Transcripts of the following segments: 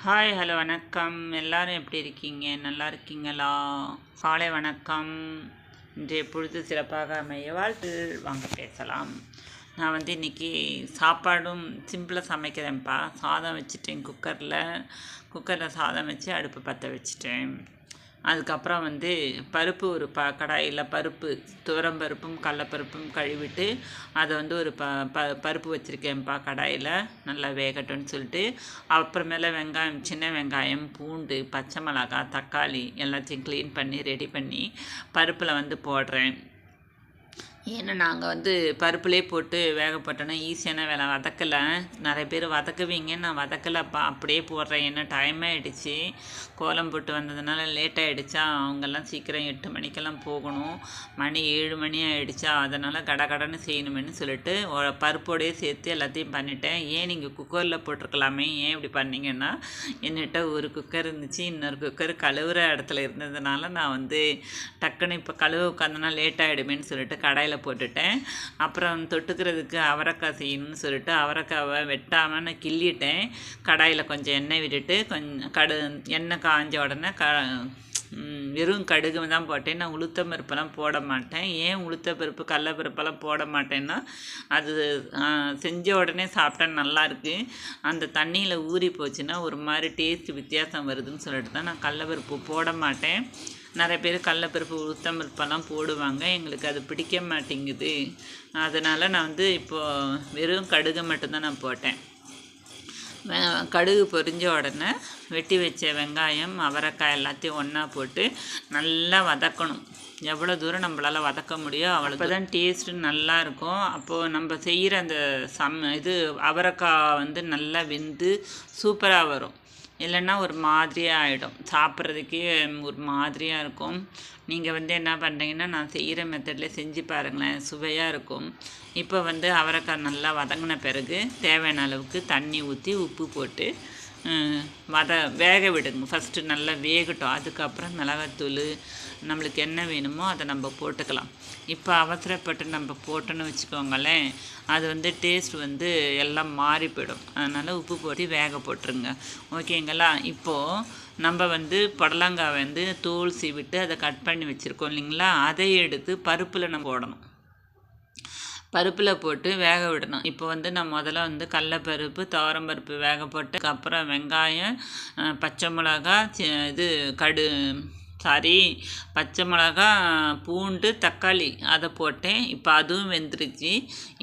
Hi hello வணக்கம். எல்லோரும் எப்படி இருக்கீங்க? நல்லா இருக்கீங்களா? காலை வணக்கம். இன்றைய பொழுது சிறப்பாக அமைய வாழ்த்து. வாங்க பேசலாம். நான் இன்றைக்கி சாப்பாடும் சிம்பிளாக சமைக்கிறேன்ப்பா. சாதம் வச்சுட்டேன். குக்கரில் சாதம் வச்சு அடுப்பு பற்ற வச்சுட்டேன். அதுக்கப்புறம் பருப்பு ஒரு கடாயில் பருப்பு துவரம்பருப்பும் கடலப்பருப்பும் கழுவிட்டு அதை ஒரு பருப்பு வச்சுருக்கேன்ப்பா கடாயில் நல்லா வேகட்டும்னு சொல்லிட்டு, அப்புறமேல வெங்காயம், சின்ன வெங்காயம், பூண்டு, பச்சை மிளகாய், தக்காளி எல்லாத்தையும் க்ளீன் பண்ணி ரெடி பண்ணி பருப்பில் போடுறேன். ஏன்னா நாங்கள் பருப்புலேயே போட்டு வேக போட்டோன்னா ஈஸியான வேலை. வதக்கலை. நிறைய பேர் வதக்குவீங்க, நான் வதக்கலைப்பா, அப்படியே போடுறேன். ஏன்னா டைம் ஆகிடுச்சு. கோலம் போட்டு வந்ததுனால லேட் ஆகிடுச்சா. அவங்கெல்லாம் சீக்கிரம் 8 மணிக்கெல்லாம் போகணும். மணி 7 மணி ஆகிடுச்சா. அதனால் கடன்னு செய்யணுமென்னு சொல்லிட்டு பருப்போடையே சேர்த்து எல்லாத்தையும் பண்ணிட்டேன். ஏன் நீங்கள் குக்கரில் போட்டிருக்கலாமே, ஏன் இப்படி பண்ணிங்கன்னா, என்கிட்ட ஒரு குக்கர் இருந்துச்சு, இன்னொரு குக்கர் கழுவுற இடத்துல இருந்ததுனால நான் டக்குன்னு இப்போ கழுவ உட்காந்தனா லேட் ஆகிடுமேன்னு சொல்லிட்டு கடையில் போட்டுட்டேன். அப்புறம் தொட்டுக்கிறதுக்கு அவரைக்காய் செய்யணும்னு சொல்லிட்டு அவரைக்காவை வெட்டாமல் நான் கிள்ளிட்டேன். கடாயில் கொஞ்சம் எண்ணெய் விட்டுட்டு எண்ணெய் காஞ்ச உடனே வெறும் கடுகு தான் போட்டேன். நான் உளுத்தம் பருப்பெல்லாம் போட மாட்டேன். ஏன் உளுத்த பருப்பு கடலப்பருப்பெல்லாம் போட மாட்டேன்னா, அது செஞ்ச உடனே சாப்பிட்டா நல்லாயிருக்கு. அந்த தண்ணியில் ஊறி போச்சுன்னா ஒரு மாதிரி டேஸ்ட் வித்தியாசம் வருதுன்னு சொல்லிட்டு தான் நான் கடலப்பருப்பு போட மாட்டேன். நிறைய பேர் கடலப்பருப்பு உளுத்தம் பருப்பெல்லாம் போடுவாங்க. எங்களுக்கு அது பிடிக்க மாட்டேங்குது. அதனால் நான் இப்போது வெறும் கடுகு மட்டும்தான் நான் போட்டேன். கடுகு பொரிஞ்ச உடனே வெட்டி வச்ச வெங்காயம், அவரைக்காய் எல்லாத்தையும் ஒன்றா போட்டு நல்லா வதக்கணும். எவ்வளோ தூரம் நம்மளால் வதக்க முடியும் அவ்வளோ தான் டேஸ்ட்டு நல்லாயிருக்கும். அப்போது நம்ம செய்கிற அந்த அவரைக்காய் நல்லா வெந்து சூப்பராக வரும். இல்லைன்னா ஒரு மாதிரியாக ஆகிடும். சாப்பிட்றதுக்கே ஒரு மாதிரியாக இருக்கும். நீங்கள் என்ன பண்ணுறீங்கன்னா, நான் செய்கிற மெத்தட்லேயே செஞ்சு பாருங்களேன், சுவையாக இருக்கும். இப்போ அவரைக்காய் நல்லா வதங்கின பிறகு தேவையான அளவுக்கு தண்ணி ஊற்றி உப்பு போட்டு வேக விடுங்க. ஃபஸ்ட்டு நல்லா வேகட்டும். அதுக்கப்புறம் மிளகாத்தூள் நம்மளுக்கு என்ன வேணுமோ அதை நம்ம போட்டுக்கலாம். இப்போ அவசரப்பட்டு நம்ம போட்டோன்னு வச்சுக்கோங்களேன், அது டேஸ்ட் எல்லாம் மாறி போயிடும். அதனால் உப்பு போட்டு வேக போட்டுருங்க. ஓகேங்களா? இப்போது நம்ம புடலங்காய் தோல் சீவிட்டு அதை கட் பண்ணி வச்சுருக்கோம் இல்லைங்களா, அதை எடுத்து பருப்பில் நம்ம போடணும். பருப்பில் போட்டு வேக விடணும். இப்போ நான் முதல்ல கடலப்பருப்பு, துவரம்பருப்பு வேக போட்டு, அப்புறம் வெங்காயம், பச்சை மிளகா, பச்சை மிளகா, பூண்டு, தக்காளி அதை போட்டேன். இப்போ அதுவும் வெந்துருச்சு.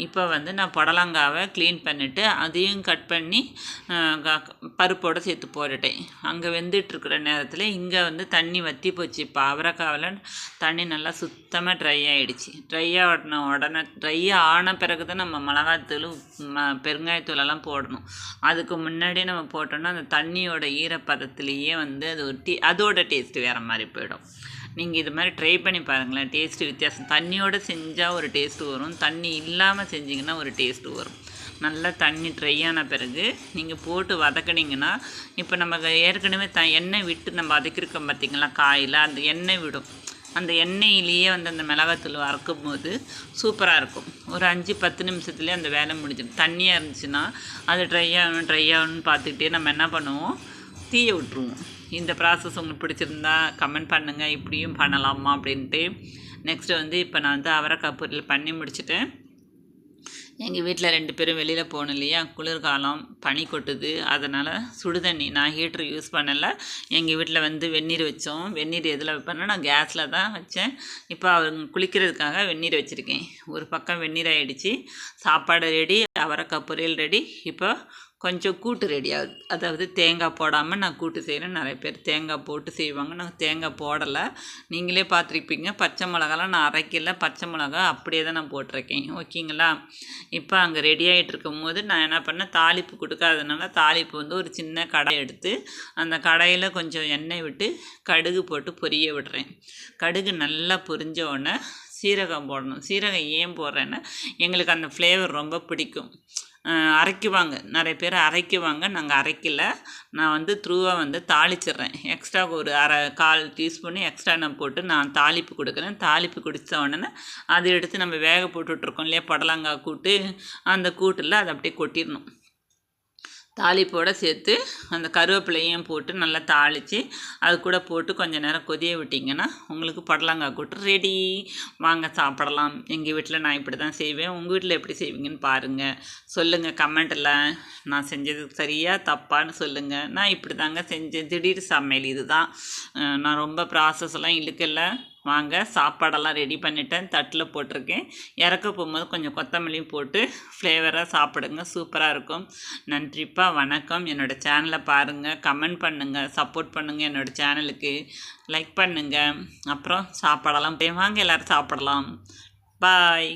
இப்போ நான் புடலங்காவை க்ளீன் பண்ணிவிட்டு அதையும் கட் பண்ணி பருப்போடு சேர்த்து போட்டுட்டேன். அங்கே வெந்துட்டுருக்கிற நேரத்தில் இங்கே தண்ணி வற்றி போச்சு. இப்போ அவரைக்காவில் தண்ணி நல்லா சுத்தமாக ட்ரை ஆகிடுச்சு. ட்ரை ஆன பிறகு தான் நம்ம மிளகாத்தூள், பெருங்காயத்தூளெல்லாம் போடணும். அதுக்கு முன்னாடியே நம்ம போட்டோன்னா அந்த தண்ணியோட ஈரப்பதத்துலேயே அது அதோட டேஸ்ட்டு வேறு மாதிரி போயிடும். நீங்கள் இது மாதிரி ட்ரை பண்ணி பாருங்களேன். டேஸ்ட்டு வித்தியாசம். தண்ணியோடு செஞ்சால் ஒரு டேஸ்ட்டு வரும், தண்ணி இல்லாமல் செஞ்சிங்கன்னா ஒரு டேஸ்ட்டு வரும். நல்லா தண்ணி ட்ரை ஆன பிறகு நீங்கள் போட்டு வதக்கினீங்கன்னா, இப்போ நம்ம ஏற்கனவே எண்ணெய் விட்டு நம்ம வதக்கிருக்கோம் பார்த்திங்களா காயில், அந்த எண்ணெய் விடும். அந்த எண்ணெயிலேயே அந்த மிளகாத்தூள் வறுக்கும் போது சூப்பராக இருக்கும். ஒரு 5-10 நிமிஷத்துலேயே அந்த வேலை முடிஞ்சிடும். தண்ணியாக இருந்துச்சுன்னா அது ட்ரை ஆகணும்னு பார்த்துக்கிட்டே நம்ம என்ன பண்ணுவோம், தீயை விட்டுருவோம். இந்த ப்ராசஸ் உங்களுக்கு பிடிச்சிருந்தா கமெண்ட் பண்ணுங்கள், இப்படியும் பண்ணலாமா அப்படின்ட்டு. நெக்ஸ்ட்டு இப்போ நான் அவரைக்காய் பொரியல் பண்ணி முடிச்சுட்டேன். எங்கள் வீட்டில் 2 பேரும் வெளியில் போகணும் இல்லையா, குளிர்காலம், பனி கொட்டுது. அதனால் சுடுதண்ணி, நான் ஹீட்ரு யூஸ் பண்ணலை. எங்கள் வீட்டில் வெந்நீர் வச்சோம். வெந்நீர் எதில் வைப்பேன்னா, நான் கேஸில் தான் வச்சேன். இப்போ அவங்க குளிக்கிறதுக்காக வெந்நீர் வச்சுருக்கேன். ஒரு பக்கம் வெந்நீர் ஆகிடுச்சு. சாப்பாடு ரெடி, அவரைக்காய் பொரியல் ரெடி. இப்போ கொஞ்சம் கூட்டு ரெடி ஆகுது. அதாவது தேங்காய் போடாமல் நான் கூட்டு செய்கிறேன். நிறைய பேர் தேங்காய் போட்டு செய்வாங்க. நான் தேங்காய் போடலை. நீங்களே பார்த்துருப்பீங்க. பச்சை மிளகாலாம் நான் அரைக்கல. பச்சை மிளகா அப்படியே தான் நான் போட்டிருக்கேன். ஓகேங்களா? இப்போ அங்கே ரெடி ஆகிட்டு இருக்கும் போது நான் என்ன பண்ணேன், தாளிப்பு கொடுக்காதனால தாளிப்பு ஒரு சின்ன கடாய் எடுத்து அந்த கடாயில் கொஞ்சம் எண்ணெய் விட்டு கடுகு போட்டு பொரிய விடுறேன். கடுகு நல்லா பொரிஞ்ச உடனே சீரகம் போடணும். சீரகம் ஏன் போடுறேன்னா, எங்களுக்கு அந்த ஃப்ளேவர் ரொம்ப பிடிக்கும். அரைக்குவாங்க, நிறைய பேர் அரைக்குவாங்க. நாங்கள் அரைக்கலை. நான் த்ரூவாக தாளிச்சிட்றேன். எக்ஸ்ட்ரா ஒரு 1/4 டீஸ்பூன் எக்ஸ்ட்ரா நான் போட்டு நான் தாளிப்பு கொடுக்குறேன். தாளிப்பு குடித்த உடனே அதை எடுத்து நம்ம வேக போட்டுட்ருக்கோம் இல்லையா புடலங்காய் கூட்டு, அந்த கூட்டில் அதை அப்படியே கொட்டிடணும். தாளிப்போடு சேர்த்து அந்த கருவேப்பிலையும் போட்டு நல்லா தாளித்து அது கூட போட்டு கொஞ்சம் நேரம் கொதிய விட்டிங்கன்னா உங்களுக்கு புடலங்காய் கூட்டு ரெடி. வாங்க சாப்பிடலாம். எங்கள் வீட்டில் நான் இப்படி தான் செய்வேன். உங்கள் வீட்டில் எப்படி செய்வீங்கன்னு பாருங்கள், சொல்லுங்கள் கமெண்ட்டில். நான் செஞ்சது சரியா தப்பான்னு சொல்லுங்கள். நான் இப்படி தாங்க செஞ்சேன். திடீர் சமையல் இது தான். நான் ரொம்ப ப்ராசஸ்லாம் இழுக்கல. வாங்க சாப்பாடெல்லாம் ரெடி பண்ணிட்டேன், தட்டில் போட்டிருக்கேன். இறக்க போகும்போது கொஞ்சம் கொத்தமல்லியும் போட்டு ஃப்ளேவராக சாப்பிடுங்க, சூப்பராக இருக்கும். நன்றிப்பா, வணக்கம். என்னோடய சேனலை பாருங்கள், கமெண்ட் பண்ணுங்கள், சப்போர்ட் பண்ணுங்கள். என்னோடய சேனலுக்கு லைக் பண்ணுங்கள். அப்புறம் சாப்பாடெல்லாம் வாங்க எல்லோரும் சாப்பிடலாம். பாய்.